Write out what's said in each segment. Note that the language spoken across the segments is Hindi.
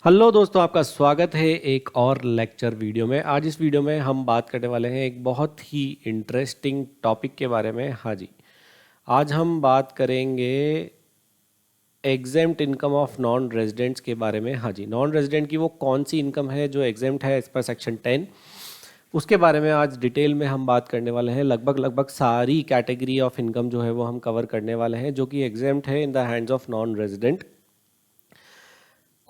हेलो दोस्तों, आपका स्वागत है एक और लेक्चर वीडियो में। आज इस वीडियो में हम बात करने वाले हैं एक बहुत ही इंटरेस्टिंग टॉपिक के बारे में। हाँ जी, आज हम बात करेंगे exempt income of non residents के बारे में। हाँ जी, नॉन रेजिडेंट की वो कौन सी इनकम है जो एग्जेम्प्ट है एज पर सेक्शन 10, उसके बारे में आज डिटेल में हम बात करने वाले हैं। लगभग सारी कैटेगरी ऑफ इनकम जो है वो हम कवर करने वाले हैं जो कि एग्जेम्प्ट है in the hands of non resident.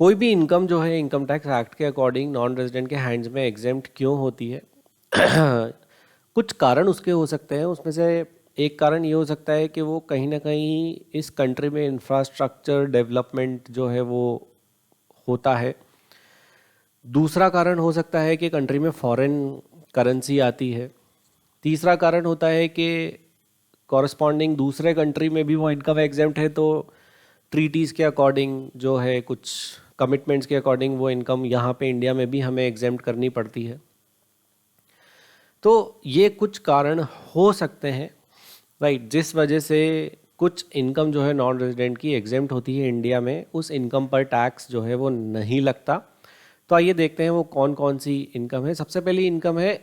कोई भी इनकम जो है इनकम टैक्स एक्ट के अकॉर्डिंग नॉन रेजिडेंट के हैंड्स में एग्जेम्प्ट क्यों होती है? कुछ कारण उसके हो सकते हैं। उसमें से एक कारण ये हो सकता है कि वो कहीं ना कहीं इस कंट्री में इंफ्रास्ट्रक्चर डेवलपमेंट जो है वो होता है। दूसरा कारण हो सकता है कि कंट्री में फॉरेन करेंसी आती है। तीसरा कारण होता है कि कॉरस्पॉन्डिंग दूसरे कंट्री में भी वो इनकम एग्जेम्प्ट है, तो ट्रीटीज़ के अकॉर्डिंग जो है, कुछ कमिटमेंट्स के अकॉर्डिंग वो इनकम यहाँ पे इंडिया में भी हमें एग्जेम्प्ट करनी पड़ती है। तो ये कुछ कारण हो सकते हैं, राइट, जिस वजह से कुछ इनकम जो है नॉन रेजिडेंट की एग्जेम्प्ट होती है इंडिया में, उस इनकम पर टैक्स जो है वो नहीं लगता। तो आइए देखते हैं वो कौन कौन सी इनकम है। सबसे पहली इनकम है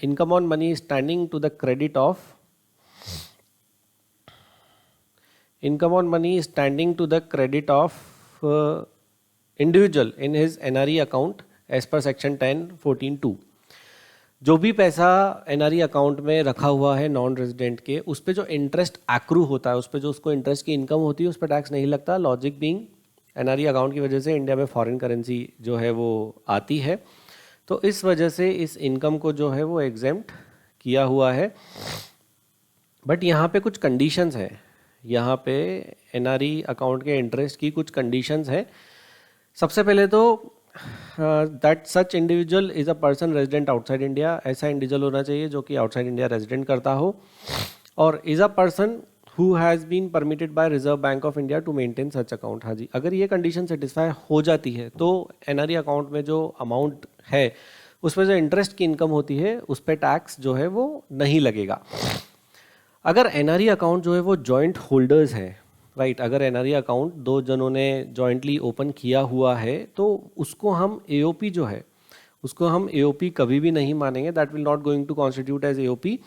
income on money standing to the credit of income on money standing to the credit of individual in his NRE account as per section 10(14)(2)। जो भी पैसा एनआरई अकाउंट में रखा हुआ है नॉन रेजिडेंट के, उस पर जो इंटरेस्ट एक्रू होता है, उस पर जो उसको इंटरेस्ट की इनकम होती है, उस पर टैक्स नहीं लगता। लॉजिक बीइंग एनआरई अकाउंट की वजह से इंडिया में फॉरेन करेंसी जो है वो आती है, तो इस वजह से इस इनकम को जो है वो एग्जेम्प्ट किया हुआ है। बट यहाँ पे कुछ कंडीशंस है। यहाँ पे एनआरई अकाउंट के इंटरेस्ट की कुछ कंडीशंस है। सबसे पहले तो that such individual is a person resident outside India. ऐसा इंडिविजुअल होना चाहिए जो कि आउटसाइड इंडिया रेजिडेंट करता हो, और is a person who has been permitted by Reserve Bank of India to maintain such account. हाँ जी, अगर ये कंडीशन सेटिस्फाई हो जाती है तो एनआरई अकाउंट में जो अमाउंट है उसमें जो इंटरेस्ट की इनकम होती है उस पर टैक्स जो है वो नहीं लगेगा। अगर एनआरई अकाउंट जो है वो जॉइंट होल्डर्स है, राइट, अगर एनआरई अकाउंट दो जनों ने जॉइंटली ओपन किया हुआ है तो उसको हम एओपी जो है उसको हम एओपी कभी भी नहीं मानेंगे। That will not going to constitute as AOP,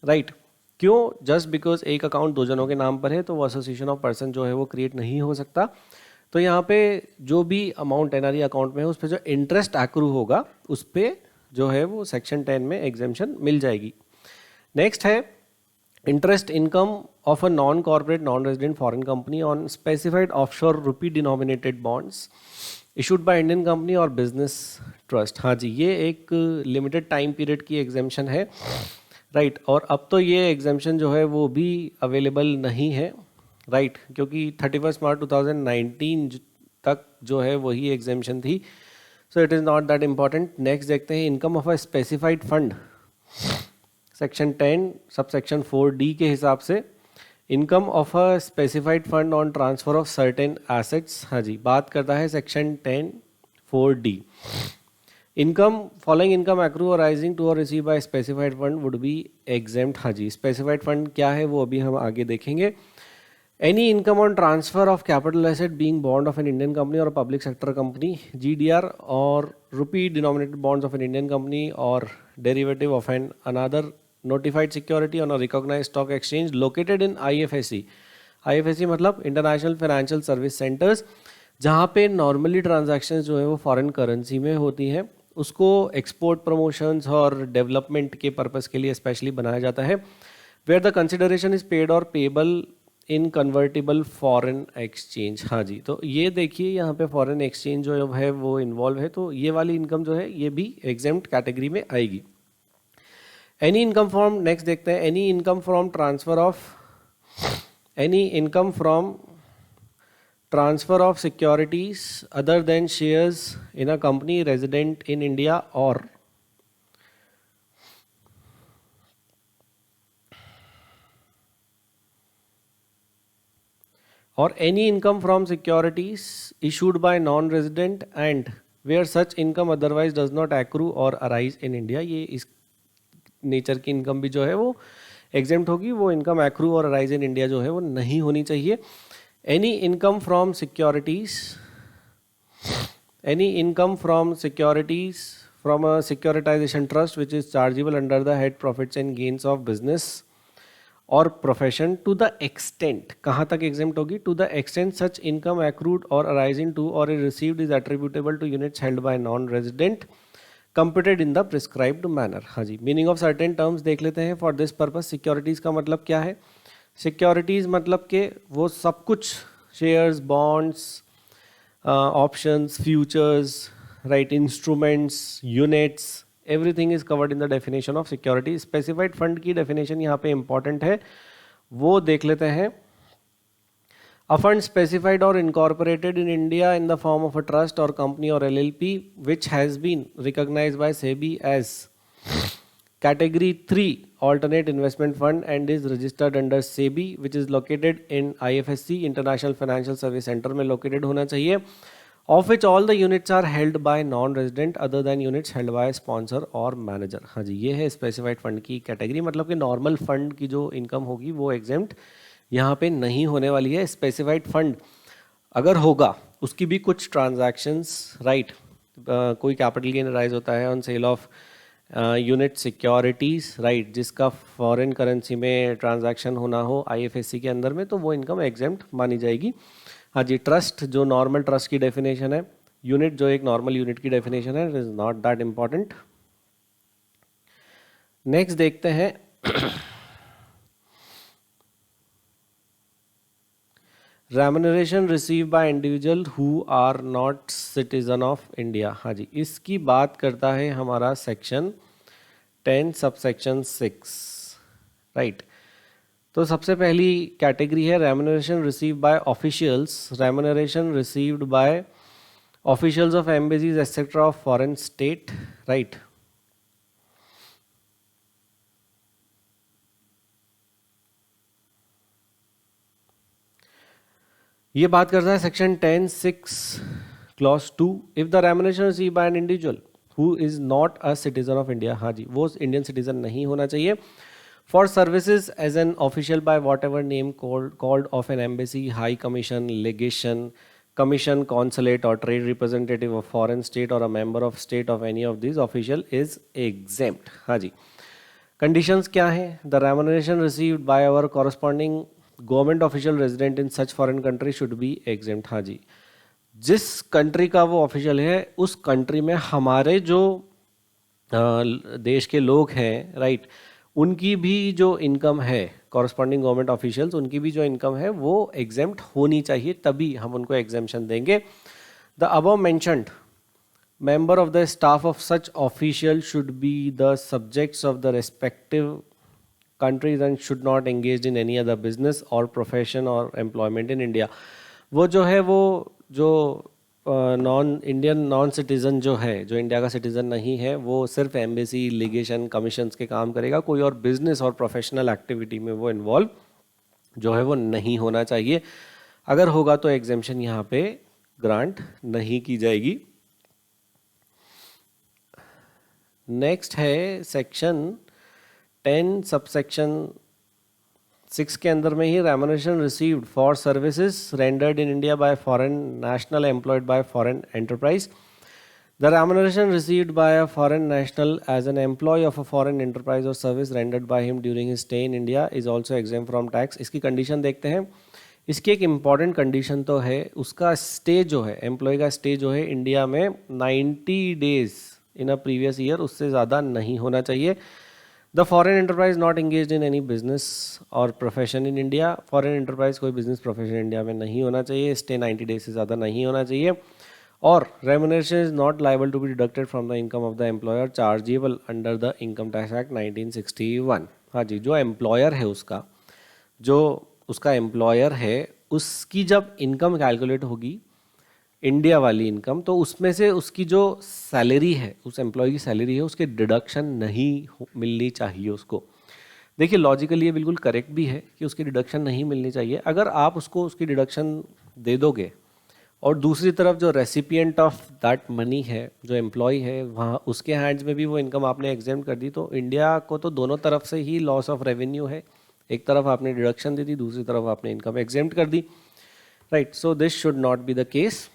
right. क्यों? जस्ट बिकॉज एक अकाउंट दो जनों के नाम पर है तो वो एसोसिएशन ऑफ पर्सन जो है वो क्रिएट नहीं हो सकता। तो यहाँ पे जो भी अमाउंट एनआरई अकाउंट में है उस पर जो इंटरेस्ट एक्रू होगा उस पर जो है वो सेक्शन 10 में एग्जेम्पशन मिल जाएगी। नेक्स्ट है interest income of a non-corporate non-resident foreign company on specified offshore rupee denominated bonds issued by Indian company or business trust। हाँ जी, ये एक लिमिटेड टाइम पीरियड की एग्जेम्पशन है, राइट। और अब तो ये एग्जेम्पशन जो है वो भी अवेलेबल नहीं है, राइट, क्योंकि 31 मार्च 2019 तक जो है वही एग्जेम्पशन थी। So it is not that important. Next देखते हैं income of a specified fund. Section 10 sub section 4D के हिसाब से income of a specified fund on transfer of certain assets. हाँ जी, बात करता है section 10 4D। Income following income accrue arising to और receive by specified fund would be exempt. हाँ जी, स्पेसिफाइड फंड क्या है वो अभी हम आगे देखेंगे। Any income on transfer of capital asset being bond of an Indian company और पब्लिक सेक्टर कंपनी, जीडीआर, और rupee denominated bonds of an Indian company और derivative of an another notified security on a recognized stock exchange located in IFSC। IFSC मतलब इंटरनेशनल फाइनेंशियल सर्विस सेंटर्स, जहाँ पे नॉर्मली ट्रांजैक्शंस जो है वो फॉरेन करेंसी में होती हैं। उसको एक्सपोर्ट प्रमोशंस और डेवलपमेंट के पर्पस के लिए स्पेशली बनाया जाता है। Where the consideration is paid और payable in convertible foreign exchange. हाँ जी, तो ये देखिए यहाँ पे फॉरेन एक्सचेंज जो है वो इन्वॉल्व है, तो ये वाली इनकम जो है ये भी एग्जेम्प्ट कैटेगरी में आएगी। एनी इनकम फ्रॉम, नेक्स्ट देखते हैं, any income from transfer of securities other than shares in a company resident in India or any income from securities issued by non-resident and where such income otherwise does not accrue or arise in India। ये इस नेचर की इनकम भी जो है वो एग्जेम्प्ट होगी। वो इनकम एक्रू और अराइज इन इंडिया जो है वो नहीं होनी चाहिए। Any income from securities Any income from securities from a securitization trust which is chargeable under the head profits and gains of business or profession to the extent, कहाँ तक exempt होगी? To the extent such income accrued or arising to or is received is attributable to units held by non-resident computed in the prescribed manner. हाँ जी, meaning of certain terms देख लेते हैं. For this purpose securities का मतलब क्या है? Securities मतलब के वो सब कुछ shares, bonds, options, futures, right, instruments, units, everything is covered in the definition of security. Specified fund की definition यहाँ पे important है, वो देख लेते हैं. A fund specified or incorporated in India in the form of a trust or company or LLP which has been recognized by SEBI as category 3 alternate investment fund and is registered under SEBI which is located in IFSC International Financial Service Center में located होना चाहिए, of which all the units are held by non-resident other than units held by sponsor or manager. हाँ जी, ये है specified fund की कैटेगरी. मतलब कि नॉर्मल फंड की जो इनकम होगी वो एग्जेम्प्ट यहाँ पे नहीं होने वाली है. स्पेसिफाइड फंड अगर होगा उसकी भी कुछ ट्रांजैक्शंस, राइट, कोई कैपिटल गेन राइज होता है on sale of unit securities, right, जिसका फॉरेन करेंसी में ट्रांजैक्शन होना हो आईएफएससी के अंदर में, तो वो इनकम एग्जेम्प्ट मानी जाएगी. हाँ जी, ट्रस्ट जो नॉर्मल ट्रस्ट की डेफिनेशन है, यूनिट जो एक नॉर्मल यूनिट की डेफिनेशन है, it is not that important. Next देखते हैं remuneration receive by individual who are not citizen of India. हाँ जी, इसकी बात करता है हमारा सेक्शन 10 सबसेक्शन 6, राइट. तो सबसे पहली कैटेगरी है remuneration receive by officials. Remuneration received by officials of embassies etcetera of foreign state, right. ये बात करता है section 10(6) clause 2. If the remuneration receive by an individual who is not a citizen of India, हाँ जी, वो इंडियन सिटीजन नहीं होना चाहिए. For services as an official by whatever name called of an embassy, high commission, legation, commission, consulate और trade representative of foreign state और a member of state of any of this official is exempt. हाँ जी, कंडीशंस क्या हैं? The remuneration received by our corresponding government official resident in such foreign country should be exempt. हाँ जी, जिस कंट्री का वो ऑफिशियल है उस कंट्री में हमारे जो देश के लोग हैं, राइट, उनकी भी जो इनकम है, कॉरस्पॉन्डिंग गवर्नमेंट ऑफिशियल्स, उनकी भी जो इनकम है वो एग्जेम्प्ट होनी चाहिए, तभी हम उनको एग्जेम्पशन देंगे. The above mentioned member of the staff of such official should be the subjects of the respective countries and should not engage in any other business or profession or employment in India. वो जो है वो जो नॉन इंडियन नॉन सिटीज़न जो है, जो इंडिया का सिटीज़न नहीं है, वो सिर्फ एम्बेसी, लीगेशन, कमीशंस के काम करेगा. कोई और बिजनेस और प्रोफेशनल एक्टिविटी में वो इन्वॉल्व जो है वो नहीं होना चाहिए. अगर होगा तो एग्जेम्पशन यहाँ पे ग्रांट नहीं की जाएगी. नेक्स्ट है सेक्शन 10 सबसेक्शन 6 के अंदर में ही remuneration received for services rendered in India by foreign national employed by foreign enterprise. The remuneration received by a foreign national as an employ of a foreign enterprise और service rendered by him during his stay in India is also exempt from tax. इसकी कंडीशन देखते हैं. इसकी एक इम्पॉर्टेंट कंडीशन तो है, उसका स्टे जो है, एम्प्लॉय का स्टे जो है इंडिया में 90 days in a previous year, उससे ज़्यादा नहीं होना चाहिए. The foreign enterprise not engaged in any business और profession in India. Foreign enterprise कोई बिजनेस प्रोफेशन इंडिया में नहीं होना चाहिए. स्टे 90 डेज से ज़्यादा नहीं होना चाहिए. और remuneration is not liable to be deducted from the income of the employer chargeable under the Income tax Act 1961. हाँ जी, जो एम्प्लॉयर है उसका एम्प्लॉयर है, उसकी जब इनकम कैलकुलेट होगी, इंडिया वाली इनकम, तो उसमें से उसकी जो सैलरी है, उस एम्प्लॉय की सैलरी है, उसके डिडक्शन नहीं मिलनी चाहिए उसको. देखिए लॉजिकली ये बिल्कुल करेक्ट भी है कि उसकी डिडक्शन नहीं मिलनी चाहिए. अगर आप उसको उसकी डिडक्शन दे दोगे और दूसरी तरफ जो रेसिपिएंट ऑफ दैट मनी है, जो एम्प्लॉय है, वहाँ उसके हैंड्स में भी वो इनकम आपने एग्जेम्प्ट कर दी, तो इंडिया को तो दोनों तरफ से ही लॉस ऑफ रेवेन्यू है. एक तरफ आपने डिडक्शन दे दी, दूसरी तरफ आपने इनकम एग्जेम्प्ट कर दी, right. So this should not be the case.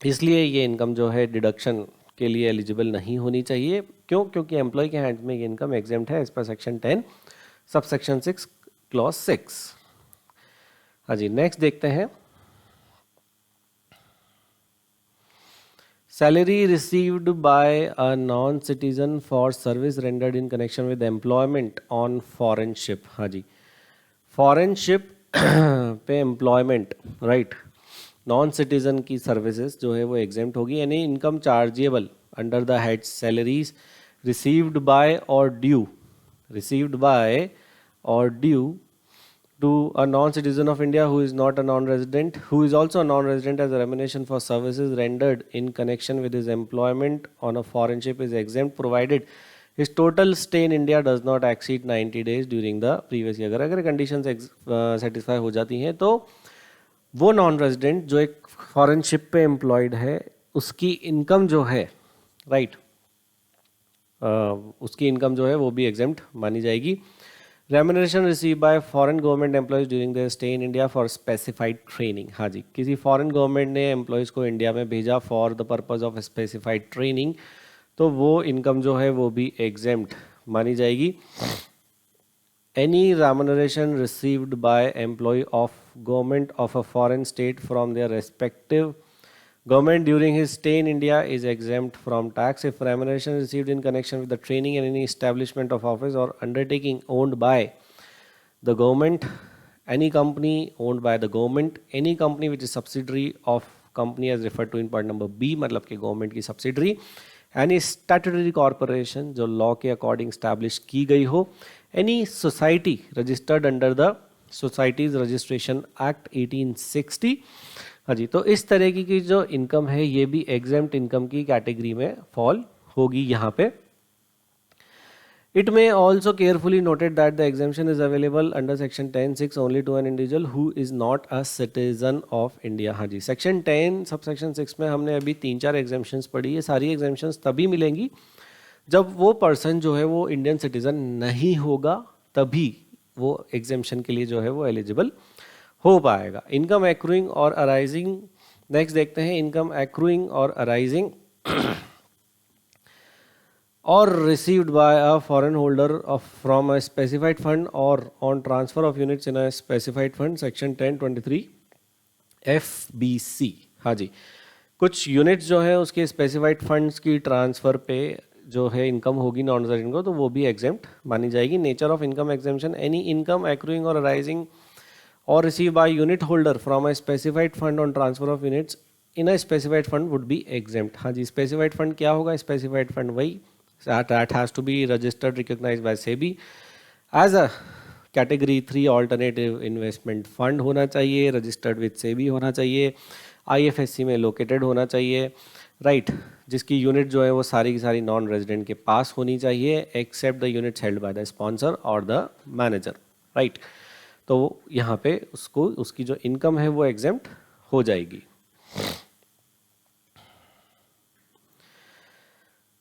इसलिए ये इनकम जो है डिडक्शन के लिए एलिजिबल नहीं होनी चाहिए। क्यों? क्योंकि एम्प्लॉय के हैंड्स में ये इनकम एग्जेम्प्ट है as per section 10 sub section 6 clause 6। हाँ जी, नेक्स्ट देखते हैं। Salary received by a non citizen for service rendered in connection with employment on foreign ship. हाँ जी, फॉरेन शिप पे एम्प्लॉयमेंट, राइट, नॉन सिटीजन की सर्विसेज जो है वो एग्जेम्प्ट होगी। यानी income chargeable under the head salaries received by और ड्यू, रिसीव्ड बाय और due to a non-citizen of India who is not a non-resident, who is also a non-resident as a remuneration for services rendered in connection with his employment on a foreign ship is exempt provided his total stay in India does not exceed 90 days during the previous year। अगर कंडीशंस सेटिस्फाई हो जाती हैं तो वो नॉन रेजिडेंट जो एक फॉरेन शिप पे एम्प्लॉयड है उसकी इनकम जो है, राइट, उसकी इनकम जो है वो भी एग्जेम्प्ट मानी जाएगी। Remuneration receive bye foreign government employees during their stay in India for specified training. हाँ जी, किसी फॉरेन गवर्नमेंट ने एम्प्लॉयज़ को इंडिया में भेजा for the purpose of specified training, तो वो इनकम जो है वो भी एग्जेम्प्ट मानी जाएगी। Any remuneration received by employee of government of a foreign state from their respective government during his stay in India is exempt from tax if remuneration received in connection with the training in any establishment of office or undertaking owned by the government, any company owned by the government, any company which is subsidiary of company as referred to in part number B, मतलब कि government की subsidiary, any statutory corporation जो law के according established की गई हो, any society registered under the Societies Registration Act 1860। हाँ जी, तो इस तरह की जो इनकम है ये भी एग्जेम्प्ट इनकम की कैटेगरी में फॉल होगी यहाँ पे। It may also carefully noted that the exemption is available under section 10(6) only to an individual who is not a citizen of India. हाँ जी, सेक्शन 10 सब सेक्शन 6 में हमने अभी 3-4 एग्जेम्पशंस पढ़ी। ये सारी एग्जेम्पशंस तभी मिलेंगी जब वो पर्सन जो है वो इंडियन सिटीजन नहीं होगा, तभी वो एग्जेम्पशन के लिए जो है वो एलिजिबल हो पाएगा। इनकम एक्रूइंग और अराइजिंग, नेक्स्ट देखते हैं। इनकम एक्रूइंग और अराइजिंग और received by a foreign holder of from a specified fund और on transfer of units in a specified fund, section 10(23) FBC। हाँ जी, कुछ यूनिट्स जो है उसके स्पेसिफाइड फंड्स की ट्रांसफर पे जो है इनकम होगी नॉन रेजिडेंट को, तो वो भी एग्जेम्प्ट मानी जाएगी। Nature of income exemption, any income accruing और arising or received by unit holder from a specified fund on transfer of units in a specified fund would be exempt। हाँ जी, specified fund क्या होगा? specified fund वही that has to be registered recognized by SEBI as a category 3 alternative investment fund होना चाहिए, registered with SEBI होना चाहिए, IFSC में located होना चाहिए, right, जिसकी यूनिट जो है वो सारी की सारी नॉन रेजिडेंट के पास होनी चाहिए except the units held by the sponsor और द मैनेजर, राइट। तो यहाँ पे उसको उसकी जो इनकम है वो एग्जेम्प्ट हो जाएगी।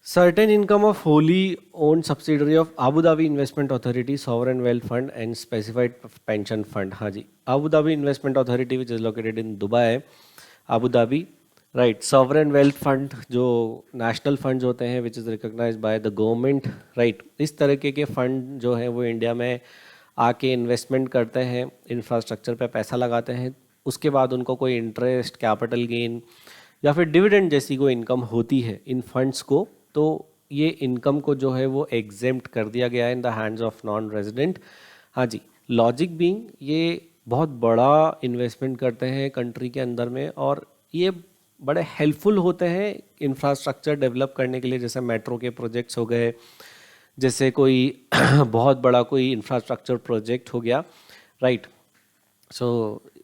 Certain income of wholly owned subsidiary of Abu Dhabi investment authority, sovereign wealth fund and specified pension fund. हाँ जी, Abu Dhabi investment authority which is located in Dubai, Abu Dhabi, right. Sovereign wealth fund जो नेशनल फंड्स होते हैं which is recognised by the government, right. इस तरीके के फंड जो हैं वो इंडिया में आके इन्वेस्टमेंट करते हैं, इंफ्रास्ट्रक्चर पे पैसा लगाते हैं, उसके बाद उनको कोई इंटरेस्ट, कैपिटल गेन या फिर डिविडेंड जैसी कोई इनकम होती है इन फंड्स को, तो ये इनकम को जो है वो एग्जेम्प्ट कर दिया गया है in the hands of non resident. हाँ जी, लॉजिक बीइंग ये बहुत बड़ा इन्वेस्टमेंट करते हैं कंट्री के अंदर में और ये बड़े हेल्पफुल होते हैं इंफ्रास्ट्रक्चर डेवलप करने के लिए, जैसे मेट्रो के प्रोजेक्ट्स हो गए, जैसे कोई बहुत बड़ा कोई इंफ्रास्ट्रक्चर प्रोजेक्ट हो गया, राइट। सो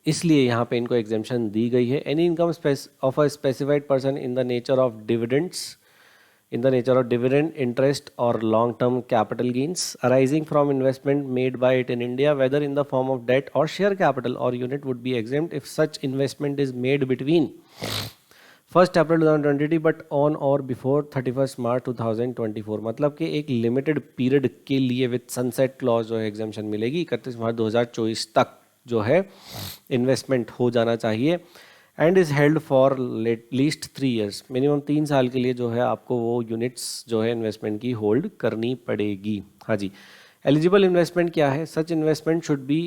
इसलिए यहाँ पे इनको एग्जेम्पशन दी गई है। Any income of a specified person in the nature of dividends, in the nature of dividend, interest or long-term capital gains arising from investment made by it in India, whether in the form of debt or share capital or unit, would be exempt if such investment is made between 1st April 2020 but on or before 31st March 2024। मतलब कि एक लिमिटेड पीरियड के लिए विद सनसेट क्लॉज जो है एग्जेम्पशन मिलेगी, 31 मार्च 2024 तक जो है इन्वेस्टमेंट हो जाना चाहिए। And is held for least 3 years, minimum 3 साल के लिए जो है आपको वो यूनिट्स जो है इन्वेस्टमेंट की होल्ड करनी पड़ेगी। हाँ जी। एलिजिबल इन्वेस्टमेंट क्या है? सच investment should be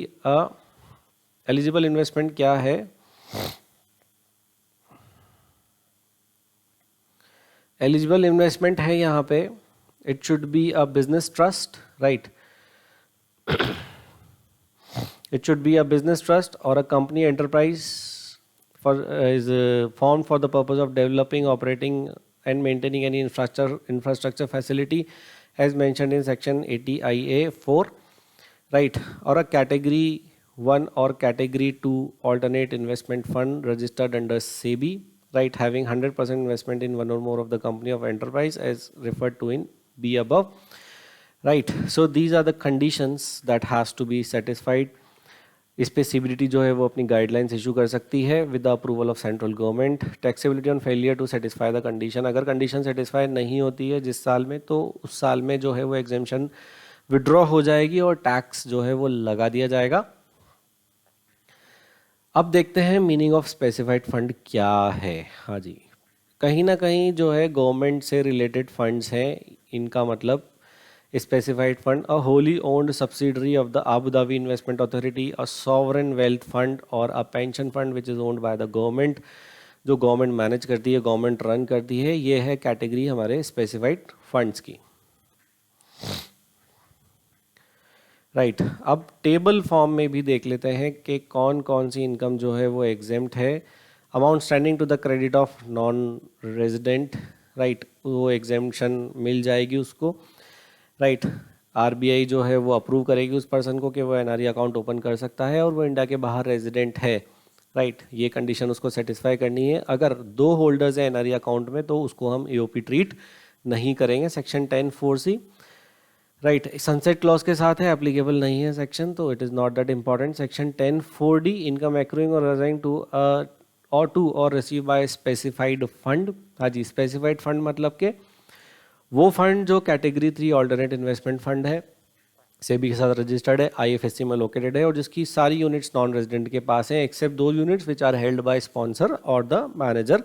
eligible investment क्या है? एलिजिबल इन्वेस्टमेंट है यहाँ पे, it should be a business trust, right. It should be a business trust or a company enterprise is formed for the purpose of developing, operating and maintaining any infrastructure facility as mentioned in section 80IA 4, right, or a category 1 or category 2 alternate investment fund registered under SEBI, right, having 100% investment in one or more of the company of enterprise as referred to in B above, right. So these are the conditions that has to be satisfied. इस पे सीबीडीटी जो है वो अपनी गाइडलाइंस इशू कर सकती है with the approval of central government. Taxability on failure to satisfy the condition, अगर कंडीशन सेटिस्फाई नहीं होती है जिस साल में, तो उस साल में जो है वो एग्जेम्पशन विड्रॉ हो जाएगी और टैक्स जो है वो लगा दिया जाएगा। अब देखते हैं मीनिंग ऑफ स्पेसिफाइड फंड क्या है। हाँ जी, कहीं ना कहीं जो है गवर्नमेंट से रिलेटेड फंड्स हैं, इनका मतलब specified fund, a wholly owned subsidiary of the Abu Dhabi Investment Authority, a sovereign wealth fund or a pension fund which is owned by the government, जो गवर्नमेंट मैनेज करती है, गवर्नमेंट रन करती है, ये है कैटेगरी हमारे स्पेसिफाइड फंड्स की, राइट। अब टेबल फॉर्म में भी देख लेते हैं कि कौन कौन सी इनकम जो है वो एग्जेम्प्ट है। Amount standing to the credit of non resident, right, वो एग्जेम्पशन मिल जाएगी उसको, राइट। आरबीआई जो है वो अप्रूव करेगी उस पर्सन को कि वो एनआरई अकाउंट ओपन कर सकता है और वो इंडिया के बाहर रेजिडेंट है, राइट। ये कंडीशन उसको सेटिस्फाई करनी है। अगर 2 होल्डर्स हैं एनआरई अकाउंट में तो उसको हम एओपी ट्रीट नहीं करेंगे, section 10(4)(c), right. Sunset clause के साथ है, एप्लीकेबल नहीं है सेक्शन, तो it is not that important. Section 10(4)(d), income accruing और असाइनिंग टू और रिसीव बाय स्पेसिफाइड फंड। हाँ जी, स्पेसिफाइड फंड मतलब के वो फंड जो कैटेगरी 3 ऑल्टरनेट इन्वेस्टमेंट फंड है, सेबी के साथ रजिस्टर्ड है, आईएफएससी में लोकेटेड है और जिसकी सारी यूनिट्स नॉन रेजिडेंट के पास हैं except 2 units which are held by sponsor और द मैनेजर।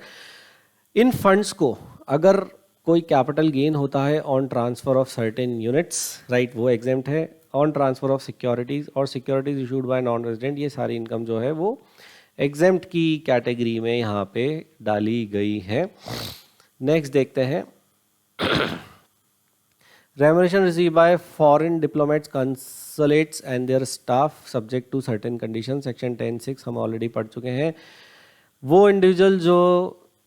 इन फंड्स को अगर कोई कैपिटल गेन होता है on transfer of certain units, right, वो एग्जेम्प्ट है। ऑन ट्रांसफर ऑफ सिक्योरिटीज और securities issued by non resident, ये सारी इनकम जो है वो एग्जेम्प्ट की कैटेगरी में यहाँ पे डाली गई है। नेक्स्ट देखते हैं, remuneration received by foreign diplomats, consulates and their staff subject to certain conditions, section 10(6) हम ऑलरेडी पढ़ चुके हैं। वो इंडिविजुअल जो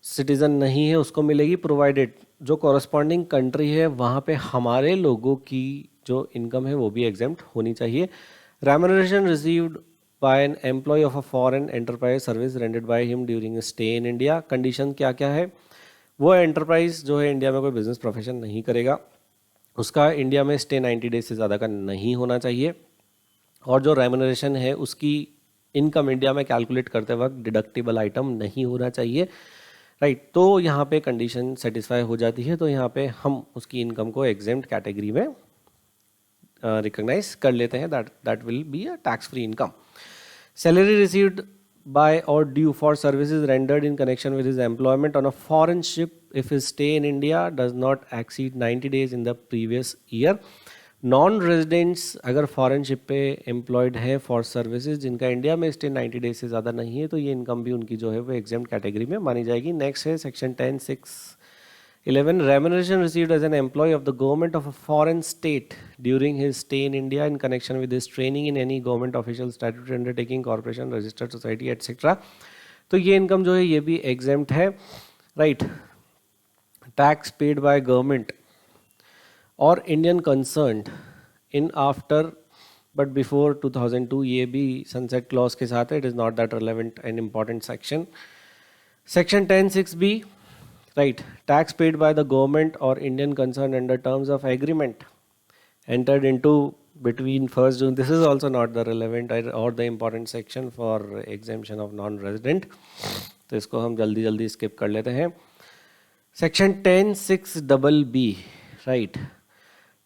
सिटीजन नहीं है उसको मिलेगी, प्रोवाइडेड जो कॉरस्पॉन्डिंग कंट्री है वहाँ पे हमारे लोगों की जो इनकम है वो भी एग्जेम्प्ट होनी चाहिए। remuneration received by an employee of a foreign enterprise service rendered by him during a stay in India, condition क्या क्या है? वो एंटरप्राइज जो है इंडिया में कोई बिजनेस प्रोफेशन नहीं करेगा, उसका इंडिया में स्टे 90 डेज से ज़्यादा का नहीं होना चाहिए और जो रेम्यूनरेशन है उसकी इनकम इंडिया में कैलकुलेट करते वक्त डिडक्टिबल आइटम नहीं होना चाहिए, राइट। तो यहाँ पे कंडीशन सेटिस्फाई हो जाती है, तो यहाँ पे हम उसकी इनकम को एग्जेम्प्ट कैटेगरी में रिकॉग्नाइज कर लेते हैं, that will be a tax free income. Salary received by or due for services rendered in connection with his employment on a foreign ship if his stay in India does not exceed 90 days in the previous year. Non residents अगर फॉरेन शिप पे एम्प्लॉयड है फॉर सर्विसेज जिनका इंडिया में स्टे 90 डेज से ज़्यादा नहीं है, तो ये इनकम भी उनकी जो है वो एग्जेम्प्ट कैटेगरी में मानी जाएगी। नेक्स्ट है section 10(6)(11), remuneration received as an employee of the government of a foreign state during his stay in India in connection with his training in any government official, statutory undertaking, corporation, registered society, etc. तो ये इनकम जो है ये भी एग्जेम्प्ट है, right. Tax paid by government और Indian concerned in after but before 2002, ये भी सनसेट क्लॉज के साथ है, it is not that relevant and important section. Section 10(6)(b), right, tax paid by the government or Indian concern under terms of agreement entered into between 1st June, this is also not the relevant or the important section for exemption of non-resident, तो इसको हम जल्दी जल्दी skip कर लेते हैं। section 10(6)(b), right,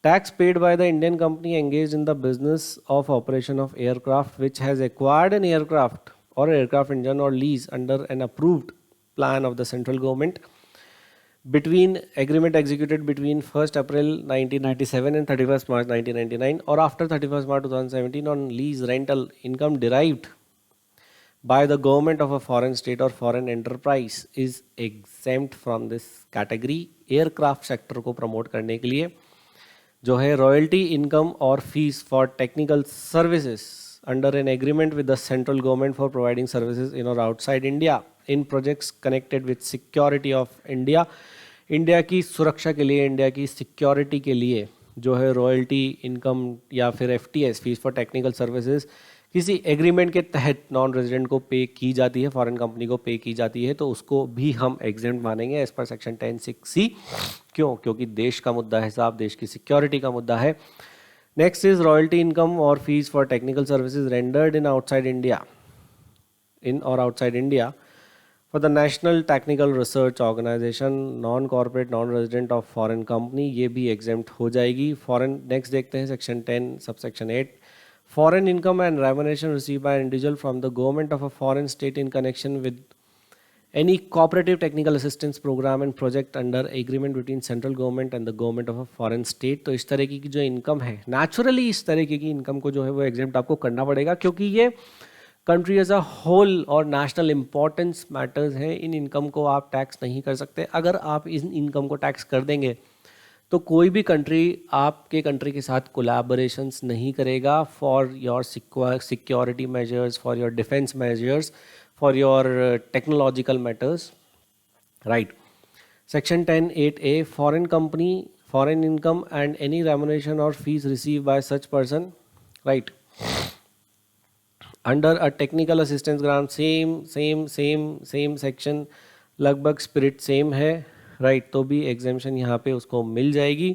tax paid by the Indian company engaged in the business of operation of aircraft which has acquired an aircraft or aircraft engine or lease under an approved plan of the central government between agreement executed between 1st April 1997 and 31st March 1999 or after 31st March 2017 on lease rental income derived by the government of a foreign state or foreign enterprise is exempt from this category. Aircraft sector को प्रमोट करने के लिए जो है रॉयल्टी इनकम और fees for technical services under an agreement with the central government for providing services in और outside India in projects connected with security of India, India की सुरक्षा के लिए, इंडिया की सिक्योरिटी के लिए जो है रॉयल्टी इनकम या फिर FTS fees for technical services किसी एग्रीमेंट के तहत नॉन रेजिडेंट को पे की जाती है, फॉरेन कंपनी को पे की जाती है, तो उसको भी हम एग्जेम्प्ट मानेंगे एज पर सेक्शन 10(6)(c). क्यों? क्योंकि देश का मुद्दा है साहब, देश की सिक्योरिटी का मुद्दा है। नेक्स्ट इज रॉयल्टी इनकम और fees for technical services rendered in outside India, in और outside India for the national technical research organisation non corporate non resident of foreign company, ये भी एग्जेम्प्ट हो जाएगी। फॉरेन नेक्स्ट देखते हैं section 10 subsection 8, foreign income and remuneration received by an individual from the government of a foreign state in connection with any cooperative technical assistance program and project under agreement between central government and the government of a foreign state। तो इस तरह की जो इनकम है, नेचुरली इस तरीके की इनकम को जो है वो एग्जेम्प्ट आपको करना पड़ेगा, क्योंकि ये कंट्री एज अ होल और नेशनल इंपॉर्टेंस मैटर्स हैं। इन इनकम को आप टैक्स नहीं कर सकते। अगर आप इन इनकम को टैक्स कर देंगे तो कोई भी कंट्री आपके कंट्री के साथ कोलैबोरेशंस नहीं करेगा for your security measures, for your defence measures, for your technological matters, right. Section 10(8)(a), foreign company, foreign income and any remuneration और fees receive by such person, right, under a technical assistance grant, same section, लगभग स्पिरिट सेम है, राइट, तो भी एग्जेम्पशन यहाँ पे उसको मिल जाएगी।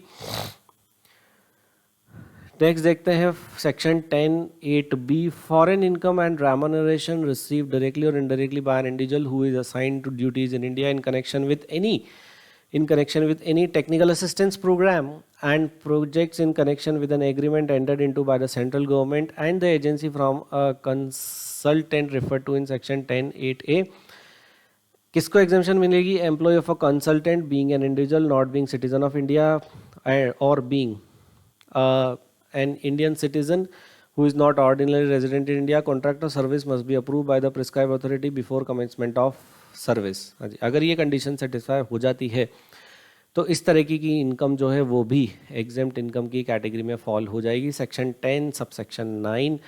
नेक्स्ट देखते हैं section 10(8)(b), foreign income and remuneration receive directly और indirectly by an individual who is assigned to duties in India in connection with any technical assistance programme and projects in connection with an agreement entered into by the central government and the agency from a consultant referred to in section 10(8)(a). किसको एग्जेम्पशन मिलेगी? Employ of a consultant being an individual not being citizen of India और being an Indian citizen who is not ordinarily resident in India, contract of service must be approved by the prescribed authority before commencement of service। अगर ये कंडीशन सेटिस्फाई हो जाती है तो इस तरीके की इनकम जो है वो भी एग्जेम्प्ट इनकम की कैटेगरी में फॉल हो जाएगी। Section 10 subsection 9,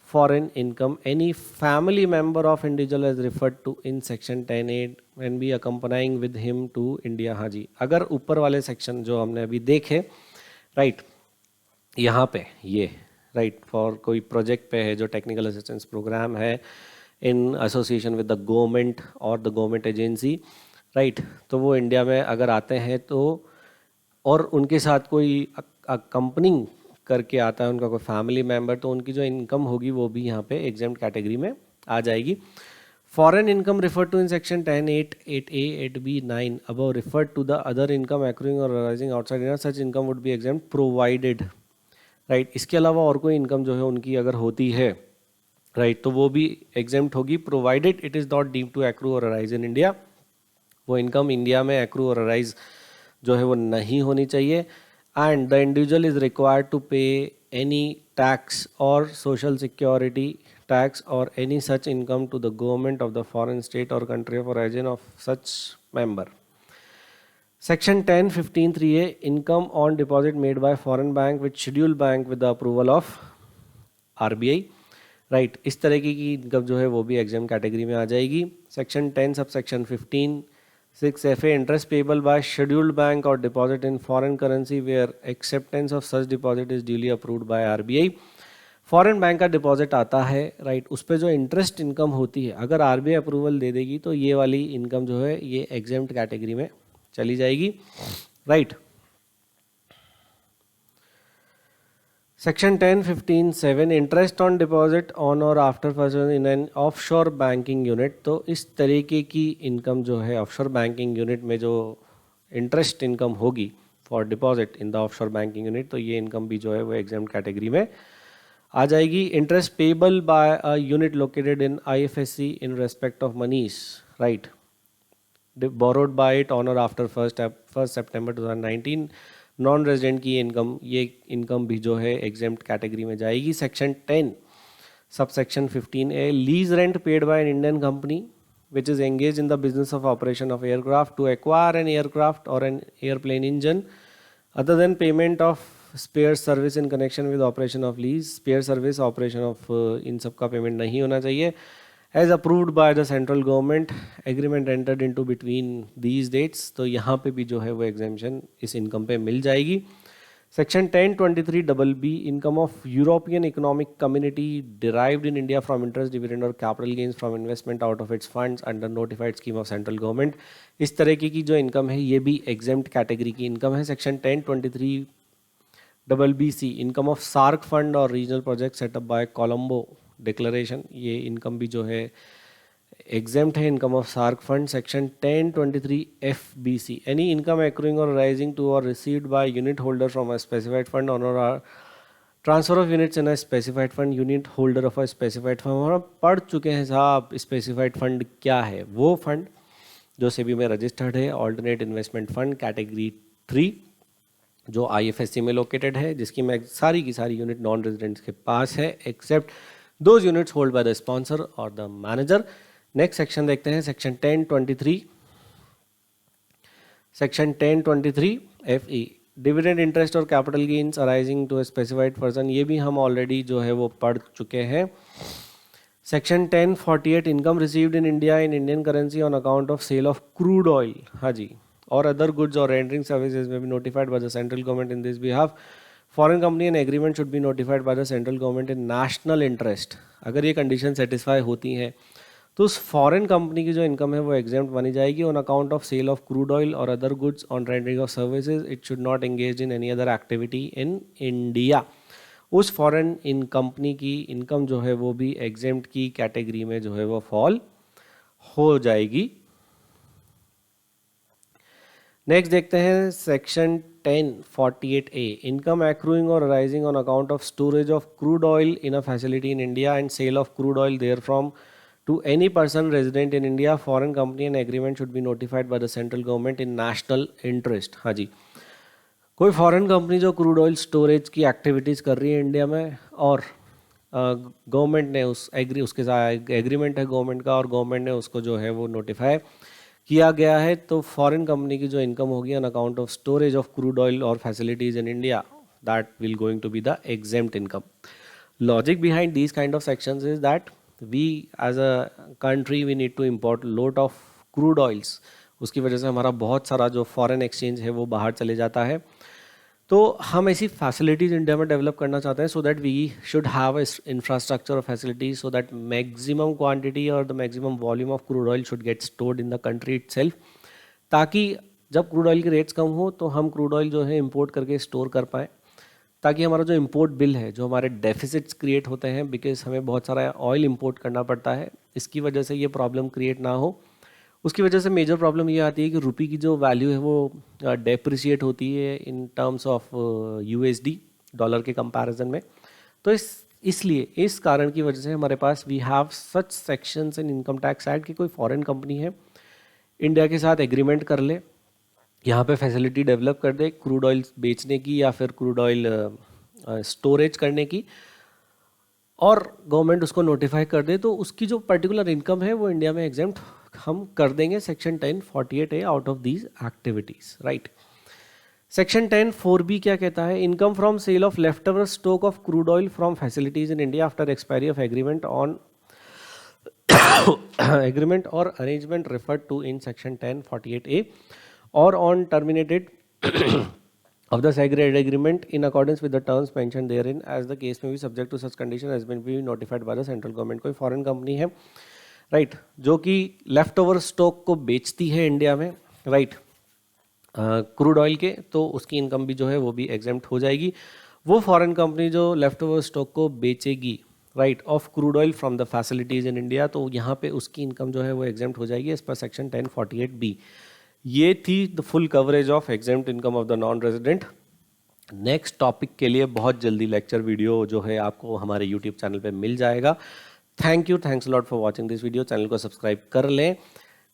foreign income, any family member of individual as referred to in section 10(8) and B accompanying with him to India. हाँ जी, अगर ऊपर वाले सेक्शन जो हमने अभी देखे, राइट, यहाँ पे ये राइट फॉर कोई प्रोजेक्ट पे है जो टेक्निकल असिस्टेंस प्रोग्राम है in association with the government और द गवर्नमेंट एजेंसी, राइट, तो वो इंडिया में अगर आते हैं तो और उनके साथ कोई अकम्पनिंग करके आता है उनका कोई फैमिली मेंबर, तो उनकी जो इनकम होगी वो भी यहाँ पे एग्जेम्प्ट कैटेगरी में आ जाएगी। Foreign income referred to in section 10(8)(8)(a), 8(b), 9 above referred to the other income accruing or arising outside India, such income would be exempt provided, right. इसके अलावा और कोई इनकम जो है उनकी अगर होती है, राइट, तो वो भी एग्जेम्प्ट होगी provided it is not deemed to accrue और अराइज इन इंडिया। वो इनकम इंडिया में एक्रू और अराइज जो है वो नहीं होनी चाहिए। And the individual is required to pay any tax और सोशल सिक्योरिटी टैक्स और any such income to the government of the foreign state और country of origin of such member. Section 10(15)(3)(a), income on deposit made by foreign bank with schedule bank with the approval of RBI, right, इस तरह की इनकम जो है वो भी एग्जाम कैटेगरी में आ जाएगी। Section 10 subsection 15(6)(fa), interest payable by scheduled bank और deposit in foreign currency where acceptance of such deposit is duly approved by RBI। Foreign bank का डिपॉजिट आता है, राइट, उस पर जो इंटरेस्ट इनकम होती है अगर RBI अप्रूवल दे देगी तो ये वाली इनकम जो है ये एग्जेम्प्ट कैटेगरी में चली जाएगी, right. Section 10(15)(7), interest on deposit on और after purchase in an offshore banking unit, तो इस तरीके की इनकम जो है ऑफशोर बैंकिंग यूनिट में जो इंटरेस्ट इनकम होगी for deposit in the offshore banking unit, तो ये इनकम भी जो है वो एग्जाम्प्ट कैटेगरी में आ जाएगी interest payable bye a unit located in IFSC in respect of Manish, right, borrowed by it on or after 1 September 2019. Non resident की इनकम, ये इनकम भी जो है एग्जेम्प्ट कैटेगरी में जाएगी. Section 10 subsection 15A, lease rent paid by N Indian company which is engaged in the business of operation of aircraft to acquire an aircraft or an airplane engine other than payment of spare service in connection with operation of lease. spare service operation of इन सब का पेमेंट नहीं होना चाहिए. as approved by the central government, agreement entered into between these dates. तो यहाँ पे भी जो है वो exemption इस इनकम पे मिल जाएगी. Section 1023BB, income of European Economic Community derived in India from interest, dividend or capital gains from investment out of its funds under notified scheme of central government. इस तरह की जो इनकम है ये भी exempt कैटेगरी की इनकम है. Section 1023BBC, income of SARC fund or regional project set up by Colombo declaration, ये इनकम भी जो है exempt है. Income of SAARC fund. Section 1023FBC, any income accruing or arising to or received by unit holder from a specified fund on or transfer of units in a specified fund, unit holder of a specified fund. हम पढ़ चुके हैं साहब स्पेसिफाइड फंड क्या है. वो फंड जो सेबी में रजिस्टर्ड है, ऑल्टरनेट इन्वेस्टमेंट फंड कैटेगरी 3, जो आईएफएससी में लोकेटेड है, जिसकी मैं सारी की सारी यूनिट नॉन रेजिडेंट्स के पास है except those units hold by the sponsor और द मैनेजर. नेक्स्ट सेक्शन देखते हैं, section 1023, section 1023FE, dividend interest और capital gains arising to a specified person. ये भी हम ऑलरेडी जो है वो पढ़ चुके हैं. Section 1048, income received in India in Indian currency on account of sale of crude oil, हाँ जी, और अदर गुड्स और rendering services may be notified by the central government in this behalf. Foreign company and agreement should be notified by the central government in national interest. अगर ये कंडीशन सेटिस्फाई होती हैं तो उस फॉरेन कंपनी की जो इनकम है वो एग्जेम्प्ट मानी जाएगी. On account of sale of crude oil और other goods on rendering of services, it should not engage in any other activity in India. उस फॉरेन इन कंपनी की इनकम जो है वो भी एग्जेम्प्ट की कैटेगरी में जो है वो फॉल हो जाएगी. नेक्स्ट देखते हैं सेक्शन 1048A, इनकम एक्रूइंग और arising on account of storage of crude oil in a facility in India and sale of crude oil therefrom to any person resident in India, foreign company and agreement should be notified by the central government in national interest. हाँ जी, कोई फॉरेन कंपनी जो क्रूड ऑयल स्टोरेज की एक्टिविटीज़ कर रही है इंडिया में और गवर्नमेंट ने उसके साथ एग्रीमेंट है गवर्नमेंट का और गवर्नमेंट ने उसको जो है वो नोटिफाई किया गया है, तो फॉरेन कंपनी की जो इनकम होगी on account of storage of crude oil और facilities in India, that will going to be the exempt income. Logic behind these kind of sections is that we as a country we need to import lot of crude oils. उसकी वजह से हमारा बहुत सारा जो फॉरेन एक्सचेंज है वो बाहर चले जाता है. तो हम ऐसी फैसिलिटीज़ इंडिया में डेवलप करना चाहते हैं so that we should have infrastructure और facilities so that maximum quantity और the maximum volume of crude oil should get stored in the country itself, ताकि जब क्रूड ऑयल के रेट्स कम हो तो हम क्रूड ऑयल जो है इम्पोर्ट करके स्टोर कर पाएँ, ताकि हमारा जो इंपोर्ट बिल है, जो हमारे डेफिसिट्स क्रिएट होते हैं बिकॉज हमें बहुत सारा ऑयल इंपोर्ट करना पड़ता है, इसकी वजह से ये प्रॉब्लम क्रिएट ना हो. उसकी वजह से मेजर प्रॉब्लम ये आती है कि रुपी की जो वैल्यू है वो डेप्रिशिएट होती है in terms of USD dollar के कंपैरिजन में. तो इसलिए इस कारण की वजह से हमारे पास we have such sections in income tax act कि कोई फॉरेन कंपनी है इंडिया के साथ एग्रीमेंट कर ले, यहाँ पे फैसिलिटी डेवलप कर दे क्रूड ऑयल बेचने की या फिर क्रूड ऑयल स्टोरेज करने की, और गवर्नमेंट उसको नोटिफाई कर दे, तो उसकी जो पर्टिकुलर इनकम है वो इंडिया में एग्जेम्प्ट हम कर देंगे section 1048A out of these activities, right. Section 10(4)B क्या कहता है, income from sale of left over stock of crude oil from facilities in India after expiry of agreement on agreement और arrangement referred to in section 1048A or on terminated of the said agreement in accordance with the terms mentioned therein, as the case may be subject to such condition has been notified by the central government. कोई फॉरेन कंपनी है, राइट, जो कि लेफ्ट ओवर स्टॉक को बेचती है इंडिया में, राइट, क्रूड ऑयल के, तो उसकी इनकम भी जो है वो भी एग्जेम्प्ट हो जाएगी. वो फॉरेन कंपनी जो लेफ्ट ओवर स्टॉक को बेचेगी, right, of crude oil from the facilities in India, तो यहाँ पे उसकी इनकम जो है वो एग्जेम्प्ट हो जाएगी एज पर सेक्शन 1048B. ये थी the full coverage of exempt income of the non resident. Next topic के लिए बहुत जल्दी लेक्चर वीडियो जो है आपको हमारे यूट्यूब चैनल पे मिल जाएगा। Thanks lot for watching this video. Channel को सब्सक्राइब कर लें।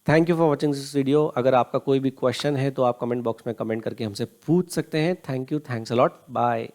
Thank you for watching this video. अगर आपका कोई भी क्वेश्चन है तो आप कमेंट बॉक्स में कमेंट करके हमसे पूछ सकते हैं। Thank you, thanks a lot, bye.